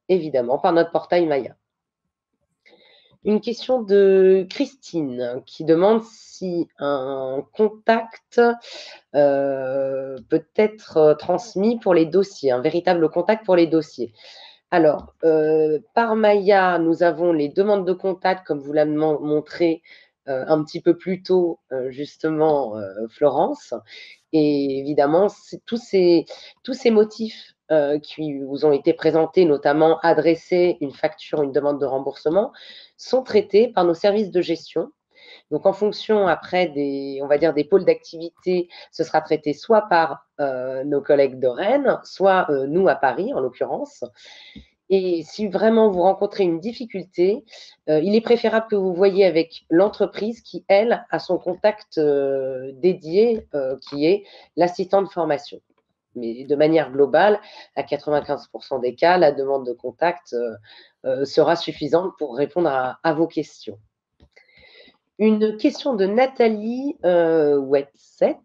évidemment par notre portail Maya. Une question de Christine qui demande si un contact peut être transmis pour les dossiers, un véritable contact pour les dossiers. Alors, par Maya, nous avons les demandes de contact, comme vous l'avez montré un petit peu plus tôt, justement, Florence. Et évidemment, tous ces motifs qui vous ont été présentés, notamment adresser une facture, une demande de remboursement, sont traités par nos services de gestion. Donc, en fonction après on va dire des pôles d'activité, ce sera traité soit par nos collègues de Rennes, soit nous à Paris, en l'occurrence. Et si vraiment vous rencontrez une difficulté, il est préférable que vous voyiez avec l'entreprise qui, elle, a son contact dédié, qui est l'assistant de formation. Mais de manière globale, à 95% des cas, la demande de contact sera suffisante pour répondre à vos questions. Une question de Nathalie Wetset,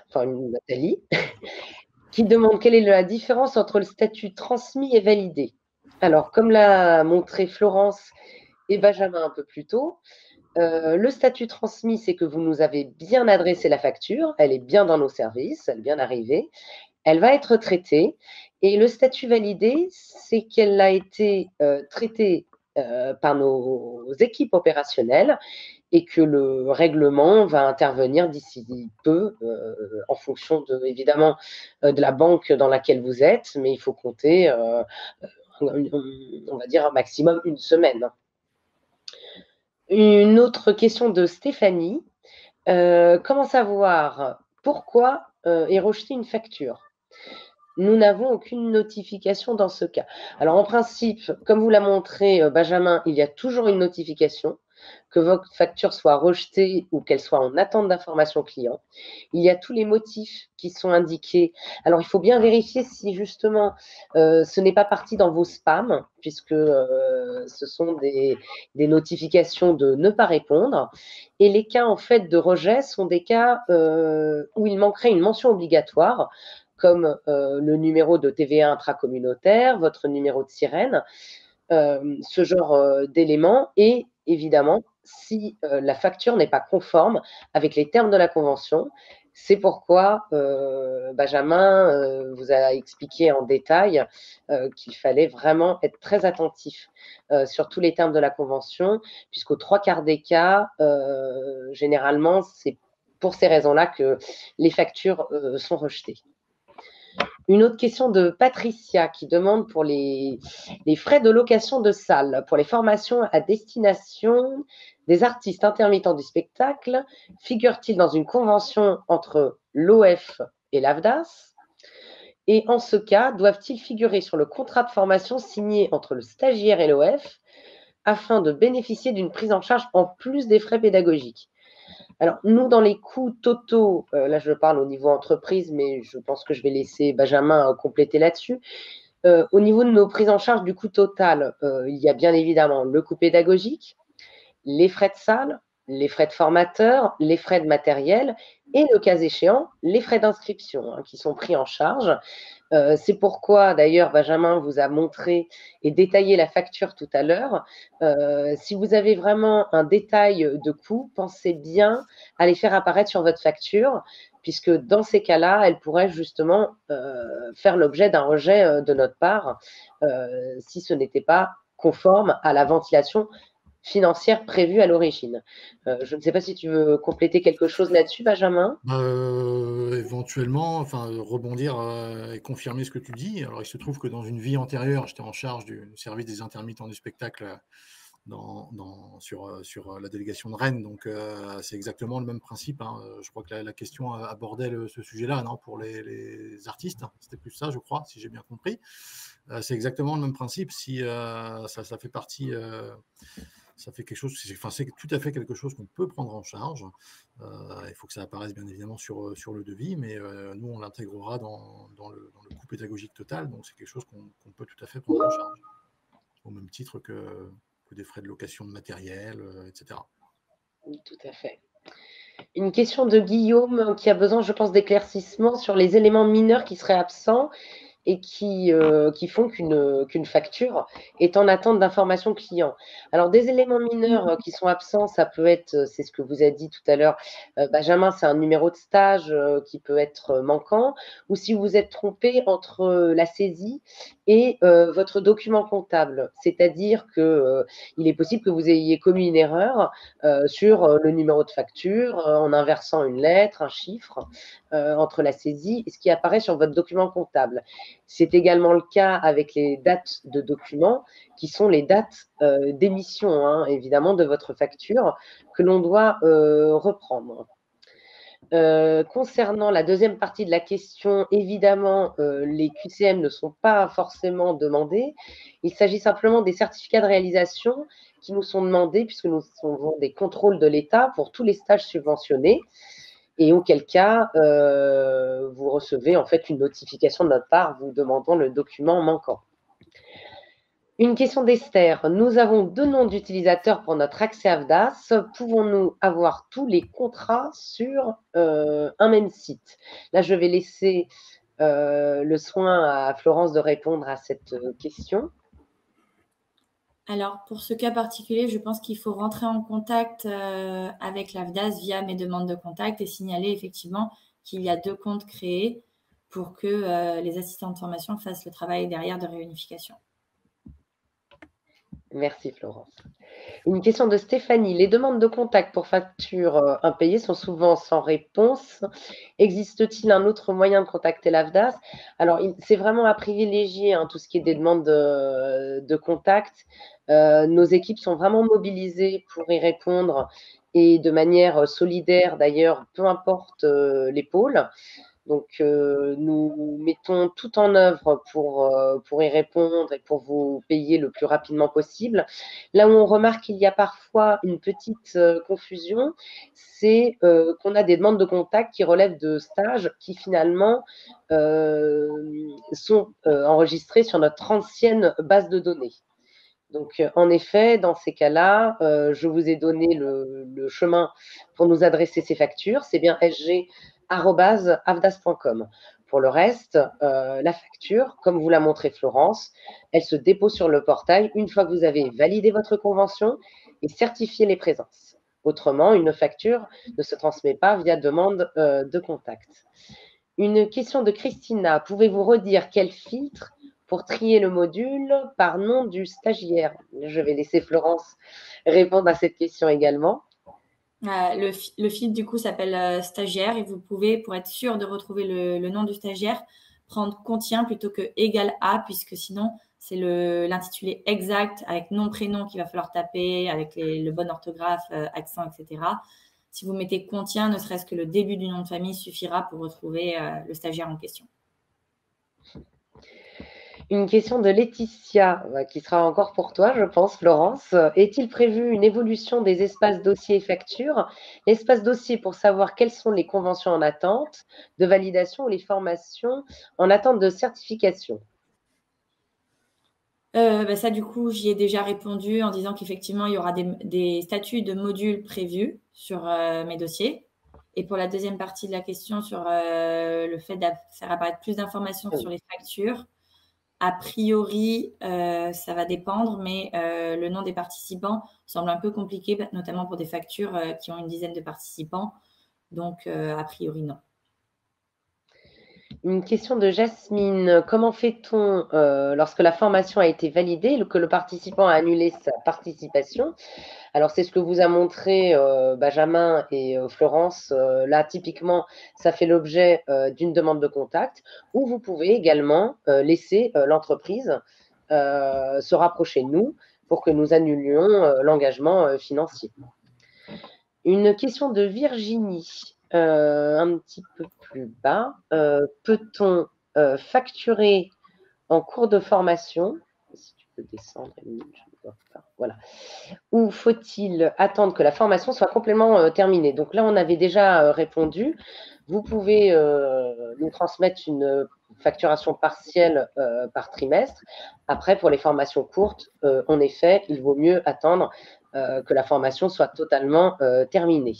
enfin Nathalie, qui demande quelle est la différence entre le statut transmis et validé. Alors, comme l'a montré Florence et Benjamin un peu plus tôt, le statut transmis, c'est que vous nous avez bien adressé la facture, elle est bien dans nos services, elle est bien arrivée, elle va être traitée. Et le statut validé, c'est qu'elle a été traitée par nos équipes opérationnelles et que le règlement va intervenir d'ici peu, en fonction évidemment de la banque dans laquelle vous êtes, mais il faut compter, on va dire un maximum une semaine. Une autre question de Stéphanie. Comment savoir pourquoi est rejetée une facture? Nous n'avons aucune notification dans ce cas. Alors, en principe, comme vous l'a montré Benjamin, il y a toujours une notification, que votre facture soit rejetée ou qu'elle soit en attente d'information client. Il y a tous les motifs qui sont indiqués. Alors, il faut bien vérifier si justement ce n'est pas parti dans vos spams, puisque ce sont des notifications de ne pas répondre. Et les cas en fait de rejet sont des cas où il manquerait une mention obligatoire, comme le numéro de TVA intracommunautaire, votre numéro de sirène, ce genre d'éléments. Et évidemment, si la facture n'est pas conforme avec les termes de la convention, c'est pourquoi Benjamin vous a expliqué en détail qu'il fallait vraiment être très attentif sur tous les termes de la convention, puisqu'aux 3/4 des cas, généralement, c'est pour ces raisons-là que les factures sont rejetées. Une autre question de Patricia qui demande pour les frais de location de salles, pour les formations à destination des artistes intermittents du spectacle, figurent-ils dans une convention entre l'OF et l'AFDAS? Et en ce cas, doivent-ils figurer sur le contrat de formation signé entre le stagiaire et l'OF afin de bénéficier d'une prise en charge en plus des frais pédagogiques? Alors, nous, dans les coûts totaux, là, je parle au niveau entreprise, mais je pense que je vais laisser Benjamin compléter là-dessus. Au niveau de nos prises en charge du coût total, il y a bien évidemment le coût pédagogique, les frais de salle, les frais de formateur, les frais de matériel et, le cas échéant, les frais d'inscription qui sont pris en charge. C'est pourquoi, d'ailleurs, Benjamin vous a montré et détaillé la facture tout à l'heure. Si vous avez vraiment un détail de coût, pensez bien à les faire apparaître sur votre facture, puisque dans ces cas-là, elle pourrait justement faire l'objet d'un rejet de notre part si ce n'était pas conforme à la ventilation financière prévue à l'origine. Je ne sais pas si tu veux compléter quelque chose là-dessus, Benjamin. Éventuellement, enfin, rebondir et confirmer ce que tu dis. Alors, il se trouve que dans une vie antérieure, j'étais en charge du service des intermittents du spectacle sur la délégation de Rennes. Donc, c'est exactement le même principe. Hein. Je crois que la question abordait ce sujet-là, non, pour les artistes. C'était plus ça, je crois, si j'ai bien compris. C'est exactement le même principe. Si ça fait partie... ça fait quelque chose, c'est tout à fait quelque chose qu'on peut prendre en charge. Il faut que ça apparaisse bien évidemment sur le devis, mais nous, on l'intégrera dans le coût pédagogique total. Donc, c'est quelque chose qu'on peut tout à fait prendre en charge. au même titre que des frais de location de matériel, etc. Tout à fait. Une question de Guillaume qui a besoin, je pense, d'éclaircissement sur les éléments mineurs qui seraient absents et qui font qu'une facture est en attente d'informations clients. Alors, des éléments mineurs qui sont absents, ça peut être, c'est ce que vous a dit tout à l'heure, Benjamin, c'est un numéro de stage qui peut être manquant, ou si vous êtes trompé entre la saisie et votre document comptable, c'est-à-dire que il est possible que vous ayez commis une erreur sur le numéro de facture en inversant une lettre, un chiffre entre la saisie et ce qui apparaît sur votre document comptable. C'est également le cas avec les dates de documents qui sont les dates d'émission, hein, évidemment, de votre facture que l'on doit reprendre. Concernant la deuxième partie de la question, évidemment, les QCM ne sont pas forcément demandés. Il s'agit simplement des certificats de réalisation qui nous sont demandés puisque nous avons des contrôles de l'État pour tous les stages subventionnés. Et auquel cas, vous recevez en fait une notification de notre part vous demandant le document manquant. Une question d'Esther. Nous avons 2 noms d'utilisateurs pour notre accès AVDAS. Pouvons-nous avoir tous les contrats sur un même site? Là, je vais laisser le soin à Florence de répondre à cette question. Alors, pour ce cas particulier, je pense qu'il faut rentrer en contact avec l'AVDAS via mes demandes de contact et signaler effectivement qu'il y a 2 comptes créés pour que les assistants de formation fassent le travail derrière de réunification. Merci Florence. Une question de Stéphanie. Les demandes de contact pour factures impayées sont souvent sans réponse. Existe-t-il un autre moyen de contacter l'AVDAS? Alors, c'est vraiment à privilégier tout ce qui est des demandes de contact. Nos équipes sont vraiment mobilisées pour y répondre et de manière solidaire d'ailleurs, peu importe les pôles. Donc, nous mettons tout en œuvre pour y répondre et pour vous payer le plus rapidement possible. Là où on remarque qu'il y a parfois une petite confusion, c'est qu'on a des demandes de contact qui relèvent de stages qui finalement sont enregistrés sur notre ancienne base de données. Donc, en effet, dans ces cas-là, je vous ai donné le chemin pour nous adresser ces factures. C'est bien sg@avdas.com. Pour le reste, la facture, comme vous l'a montré Florence, elle se dépose sur le portail une fois que vous avez validé votre convention et certifié les présences. Autrement, une facture ne se transmet pas via demande de contact. Une question de Christina. Pouvez-vous redire quel filtre pour trier le module par nom du stagiaire? Je vais laisser Florence répondre à cette question également. Le filtre, du coup, s'appelle stagiaire et vous pouvez, pour être sûr de retrouver le nom du stagiaire, prendre contient plutôt que égal à, puisque sinon, c'est l'intitulé exact avec nom, prénom qu'il va falloir taper, avec le bon orthographe, accent, etc. Si vous mettez contient, ne serait-ce que le début du nom de famille suffira pour retrouver le stagiaire en question. Une question de Laetitia, qui sera encore pour toi, je pense, Florence. Est-il prévu une évolution des espaces dossiers et factures? L'espace dossier pour savoir quelles sont les conventions en attente de validation ou les formations en attente de certification. Ça, du coup, j'y ai déjà répondu en disant qu'effectivement, il y aura des statuts de modules prévus sur mes dossiers. Et pour la deuxième partie de la question sur le fait de faire apparaître plus d'informations sur les factures, a priori, ça va dépendre, mais le nom des participants semble un peu compliqué, notamment pour des factures qui ont une dizaine de participants. Donc, a priori, non. Une question de Jasmine. Comment fait-on lorsque la formation a été validée et que le participant a annulé sa participation? Alors, c'est ce que vous a montré Benjamin et Florence. Là, typiquement, ça fait l'objet d'une demande de contact où vous pouvez également laisser l'entreprise se rapprocher de nous pour que nous annulions l'engagement financier. Une question de Virginie. Un petit peu plus bas. Peut-on facturer en cours de formation? Si tu peux descendre, Émilie, je Voilà. Ou faut-il attendre que la formation soit complètement terminée? Donc là, on avait déjà répondu. Vous pouvez nous transmettre une facturation partielle par trimestre. Après, pour les formations courtes, en effet, il vaut mieux attendre que la formation soit totalement terminée.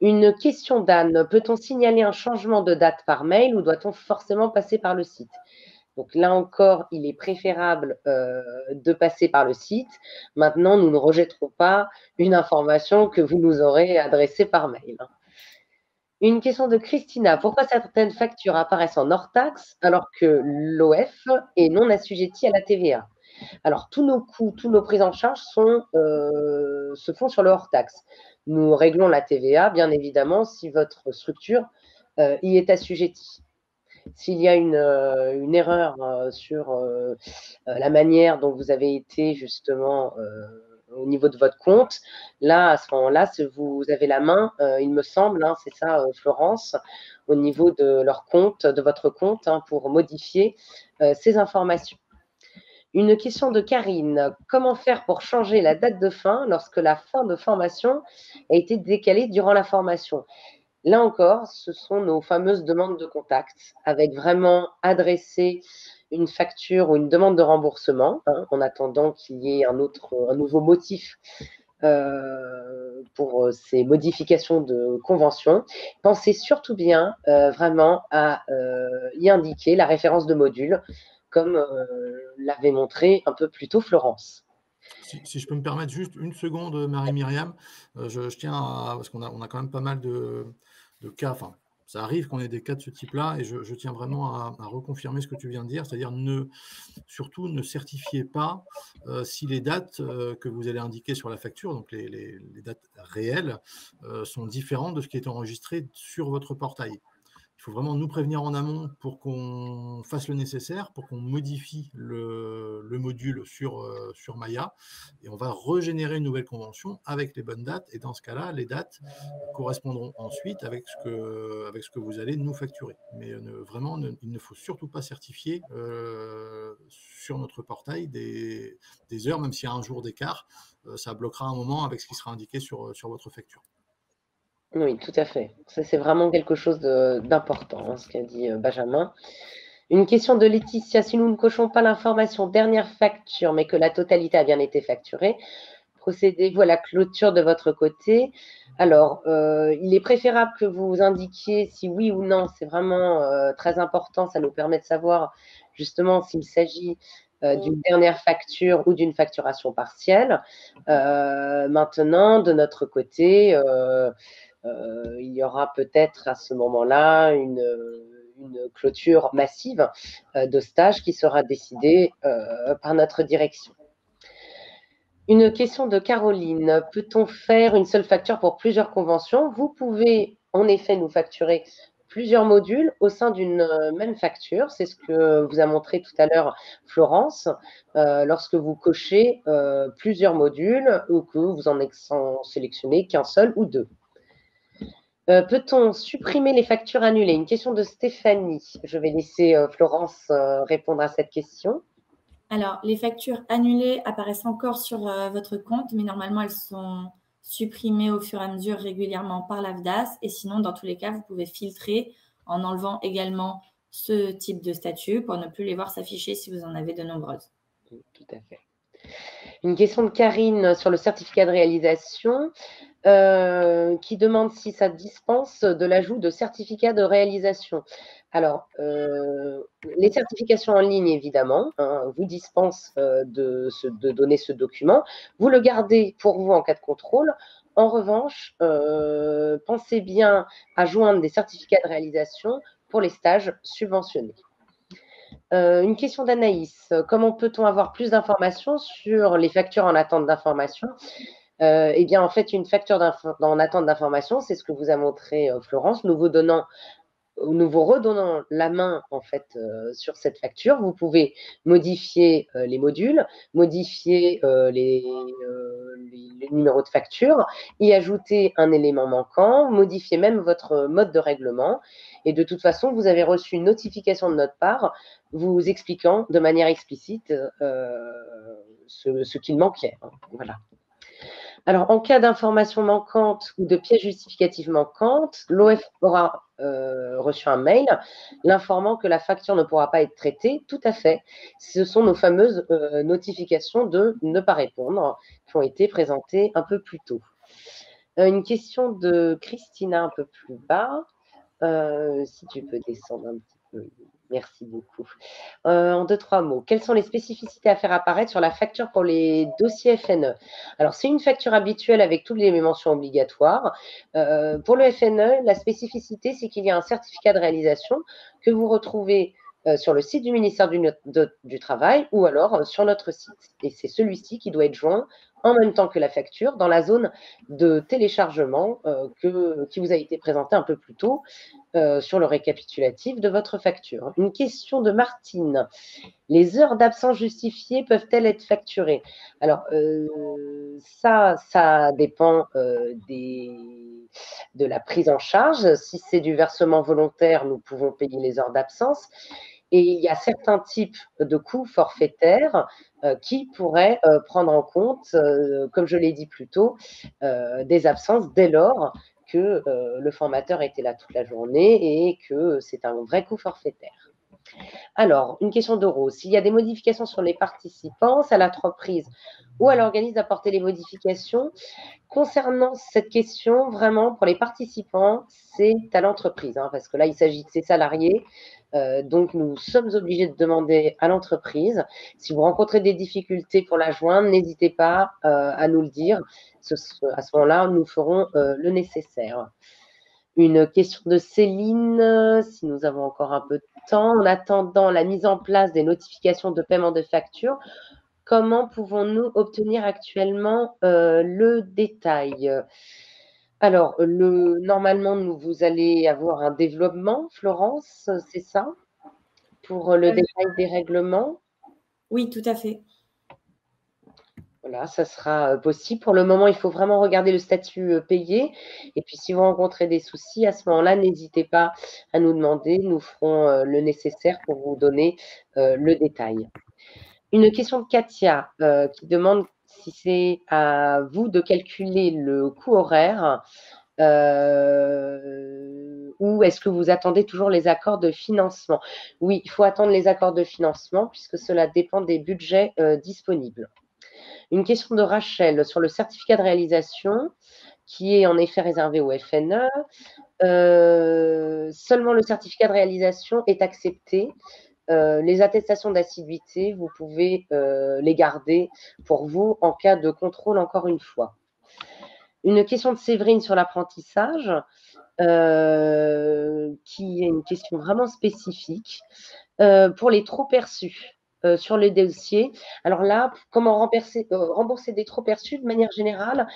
Une question d'Anne. Peut-on signaler un changement de date par mail ou doit-on forcément passer par le site? Donc là encore, il est préférable de passer par le site. Maintenant, nous ne rejetterons pas une information que vous nous aurez adressée par mail. Une question de Christina. Pourquoi certaines factures apparaissent en hors taxe alors que l'OF est non assujetti à la TVA? Alors, tous nos coûts, tous nos prises en charge se font sur le hors taxe. Nous réglons la TVA, bien évidemment, si votre structure y est assujettie. S'il y a une erreur sur la manière dont vous avez été justement au niveau de votre compte, là, à ce moment-là, vous avez la main, il me semble, hein, c'est ça, Florence, au niveau de leur compte, de votre compte, hein, pour modifier ces informations. Une question de Karine. Comment faire pour changer la date de fin lorsque la fin de formation a été décalée durant la formation? Là encore, ce sont nos fameuses demandes de contact avec vraiment adresser une facture ou une demande de remboursement hein, en attendant qu'il y ait un nouveau motif pour ces modifications de convention. Pensez surtout bien vraiment à y indiquer la référence de module comme l'avait montré un peu plus tôt Florence. Si je peux me permettre juste une seconde, Marie-Myriam, je tiens à, parce qu'on a quand même pas mal de cas, enfin, ça arrive qu'on ait des cas de ce type-là, et je tiens vraiment à reconfirmer ce que tu viens de dire, c'est-à-dire surtout ne certifiez pas si les dates que vous allez indiquer sur la facture, donc les dates réelles, sont différentes de ce qui est enregistré sur votre portail. Il faut vraiment nous prévenir en amont pour qu'on fasse le nécessaire, pour qu'on modifie le module sur Maya, et on va régénérer une nouvelle convention avec les bonnes dates, et dans ce cas-là, les dates correspondront ensuite avec ce que vous allez nous facturer. Mais vraiment, il ne faut surtout pas certifier sur notre portail des heures, même s'il y a un jour d'écart, ça bloquera un moment avec ce qui sera indiqué sur votre facture. Oui, tout à fait. Ça, c'est vraiment quelque chose d'important, hein, ce qu'a dit Benjamin. Une question de Laetitia. Si nous ne cochons pas l'information dernière facture, mais que la totalité a bien été facturée, procédez-vous à la clôture de votre côté? Alors, il est préférable que vous indiquiez si oui ou non. C'est vraiment très important. Ça nous permet de savoir justement s'il s'agit d'une dernière facture ou d'une facturation partielle. Maintenant, de notre côté, il y aura peut-être à ce moment-là une clôture massive de stage qui sera décidée par notre direction. Une question de Caroline. Peut-on faire une seule facture pour plusieurs conventions? Vous pouvez en effet nous facturer plusieurs modules au sein d'une même facture. C'est ce que vous a montré tout à l'heure Florence. Lorsque vous cochez plusieurs modules ou que vous en sélectionnez qu'un seul ou deux. Peut-on supprimer les factures annulées? Une question de Stéphanie. Je vais laisser Florence répondre à cette question. Alors, les factures annulées apparaissent encore sur votre compte, mais normalement, elles sont supprimées au fur et à mesure régulièrement par l'AFDAS. Et sinon, dans tous les cas, vous pouvez filtrer en enlevant également ce type de statut pour ne plus les voir s'afficher si vous en avez de nombreuses. Tout à fait. Une question de Karine sur le certificat de réalisation qui demande si ça dispense de l'ajout de certificat de réalisation. Alors, les certifications en ligne, évidemment, hein, vous dispensent de donner ce document. Vous le gardez pour vous en cas de contrôle. En revanche, pensez bien à joindre des certificats de réalisation pour les stages subventionnés. Une question d'Anaïs. Comment peut-on avoir plus d'informations sur les factures en attente d'information? Eh bien, en fait, une facture en attente d'information, c'est ce que vous a montré Florence. Nous vous redonnons la main en fait sur cette facture. Vous pouvez modifier les modules, modifier les numéros de facture, y ajouter un élément manquant, modifier même votre mode de règlement. Et de toute façon, vous avez reçu une notification de notre part vous expliquant de manière explicite ce qu'il manquait. Voilà. Alors, en cas d'information manquante ou de pièce justificative manquante, l'OF aura reçu un mail l'informant que la facture ne pourra pas être traitée. Tout à fait. Ce sont nos fameuses notifications de ne pas répondre qui ont été présentées un peu plus tôt. Une question de Christina un peu plus bas. Si tu peux descendre un petit peu. Merci beaucoup. En 2-3 mots, quelles sont les spécificités à faire apparaître sur la facture pour les dossiers FNE? Alors, c'est une facture habituelle avec toutes les mentions obligatoires. Pour le FNE, la spécificité, c'est qu'il y a un certificat de réalisation que vous retrouvez sur le site du ministère du Travail ou alors sur notre site. Et c'est celui-ci qui doit être joint en même temps que la facture dans la zone de téléchargement qui vous a été présentée un peu plus tôt sur le récapitulatif de votre facture. Une question de Martine. Les heures d'absence justifiées peuvent-elles être facturées? Alors, ça dépend de la prise en charge. Si c'est du versement volontaire, nous pouvons payer les heures d'absence. Et il y a certains types de coûts forfaitaires qui pourraient prendre en compte, comme je l'ai dit plus tôt, des absences dès lors que le formateur était là toute la journée et que c'est un vrai coût forfaitaire. Alors, une question de Rose. S'il y a des modifications sur les participants, c'est à l'entreprise ou à l'organisme d'apporter les modifications. Concernant cette question, vraiment, pour les participants, c'est à l'entreprise, parce que là, il s'agit de ses salariés. Donc, nous sommes obligés de demander à l'entreprise. Si vous rencontrez des difficultés pour la joindre, n'hésitez pas à nous le dire. À ce moment-là, nous ferons le nécessaire. Une question de Céline, si nous avons encore un peu de temps. En attendant la mise en place des notifications de paiement de facture, comment pouvons-nous obtenir actuellement le détail? Alors, normalement, vous allez avoir un développement, Florence, c'est ça? Pour le détail des règlements? Oui, tout à fait. Voilà, ça sera possible. Pour le moment, il faut vraiment regarder le statut payé. Et puis, si vous rencontrez des soucis, à ce moment-là, n'hésitez pas à nous demander. Nous ferons le nécessaire pour vous donner le détail. Une question de Katia qui demande si c'est à vous de calculer le coût horaire ou est-ce que vous attendez toujours les accords de financement? Oui, il faut attendre les accords de financement puisque cela dépend des budgets disponibles. Une question de Rachel sur le certificat de réalisation qui est en effet réservé au FNE. Seulement le certificat de réalisation est accepté. Les attestations d'assiduité, vous pouvez les garder pour vous en cas de contrôle, encore une fois. Une question de Séverine sur l'apprentissage, qui est une question vraiment spécifique. Pour les trop perçus sur le dossier. Alors là, comment rembourser des trop perçus de manière générale,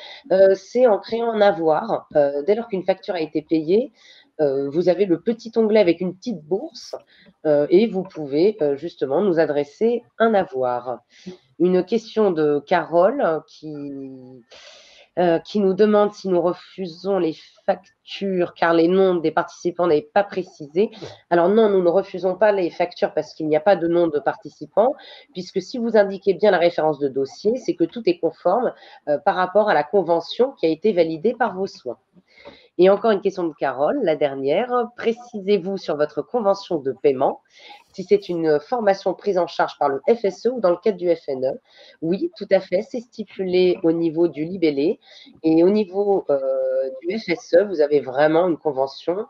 c'est en créant un avoir. Dès lors qu'une facture a été payée, vous avez le petit onglet avec une petite bourse et vous pouvez justement nous adresser un avoir. Une question de Carole qui nous demande si nous refusons les factures car les noms des participants n'avaient pas précisé. Alors non, nous ne refusons pas les factures parce qu'il n'y a pas de nom de participants, puisque si vous indiquez bien la référence de dossier, c'est que tout est conforme par rapport à la convention qui a été validée par vos soins. Et encore une question de Carole, la dernière. Précisez-vous sur votre convention de paiement si c'est une formation prise en charge par le FSE ou dans le cadre du FNE. Oui, tout à fait, c'est stipulé au niveau du libellé. Et au niveau du FSE, vous avez vraiment une convention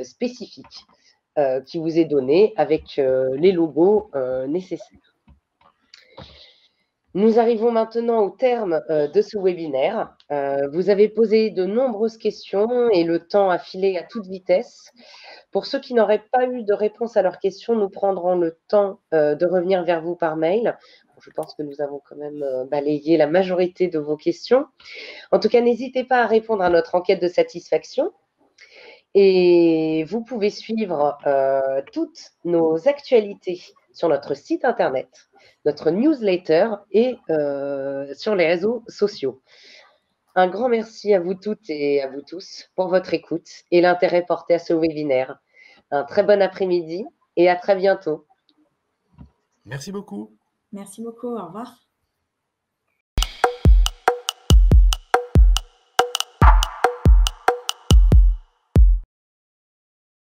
spécifique qui vous est donnée avec les logos nécessaires. Nous arrivons maintenant au terme de ce webinaire. Vous avez posé de nombreuses questions et le temps a filé à toute vitesse. Pour ceux qui n'auraient pas eu de réponse à leurs questions, nous prendrons le temps de revenir vers vous par mail. Je pense que nous avons quand même balayé la majorité de vos questions. En tout cas, n'hésitez pas à répondre à notre enquête de satisfaction. Et vous pouvez suivre toutes nos actualités sur notre site internet notre newsletter et sur les réseaux sociaux. Un grand merci à vous toutes et à vous tous pour votre écoute et l'intérêt porté à ce webinaire. Un très bon après-midi et à très bientôt. Merci beaucoup. Merci beaucoup. Au revoir.